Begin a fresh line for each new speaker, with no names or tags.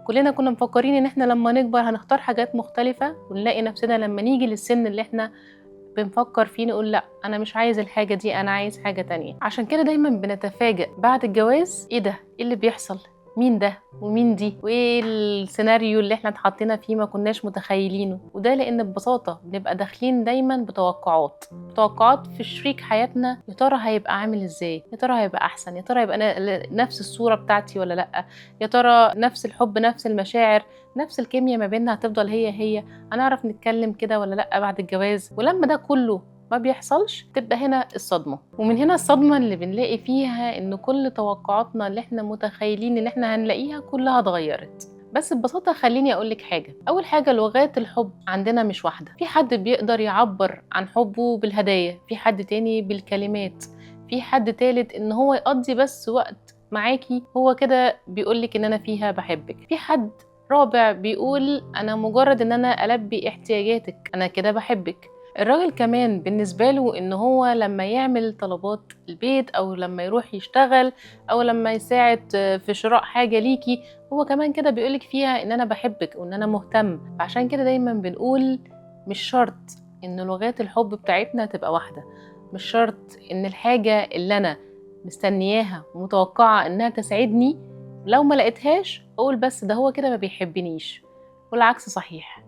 كلنا كنا مفكرين ان احنا لما نكبر هنختار حاجات مختلفة، ونلاقي نفسنا لما نيجي للسن اللي احنا بنفكر فيه نقول لا انا مش عايز الحاجة دي، انا عايز حاجة تانية. عشان كده دايما بنتفاجئ بعد الجواز، ايه ده، ايه اللي بيحصل، مين ده ومين دي، وايه السيناريو اللي احنا اتحطينا فيه ما كناش متخيلينه. وده لان ببساطة بنبقى داخلين دايما بتوقعات في شريك حياتنا، يا ترى هيبقى عامل ازاي، يا ترى هيبقى احسن، يا ترى هيبقى نفس الصورة بتاعتي ولا لا، يا ترى نفس الحب نفس المشاعر نفس الكيمياء ما بيننا هتفضل هي، هنعرف نتكلم كده ولا لا بعد الجواز. ولما ده كله ما بيحصلش تبقى هنا الصدمة. ومن هنا الصدمة اللي بنلاقي فيها ان كل توقعاتنا اللي احنا متخيلين ان احنا هنلاقيها كلها اتغيرت. بس ببساطة خليني أقولك حاجة. أول حاجة، لغات الحب عندنا مش واحدة. في حد بيقدر يعبر عن حبه بالهدايا، في حد تاني بالكلمات، في حد تالت إن هو يقضي بس وقت معاكي هو كده بيقولك إن أنا فيها بحبك، في حد رابع بيقول أنا مجرد إن أنا ألبي احتياجاتك أنا كده بحبك. الراجل كمان بالنسبة له إن هو لما يعمل طلبات البيت أو لما يروح يشتغل أو لما يساعد في شراء حاجة ليكي، هو كمان كده بيقولك فيها إن أنا بحبك وإن أنا مهتم. عشان كده دايما بنقول مش شرط إن لغات الحب بتاعتنا تبقى واحدة، مش شرط إن الحاجة اللي أنا مستنياها ومتوقعة إنها تسعدني لو ما لقيتهاش أقول بس ده هو كده ما بيحبنيش، والعكس صحيح.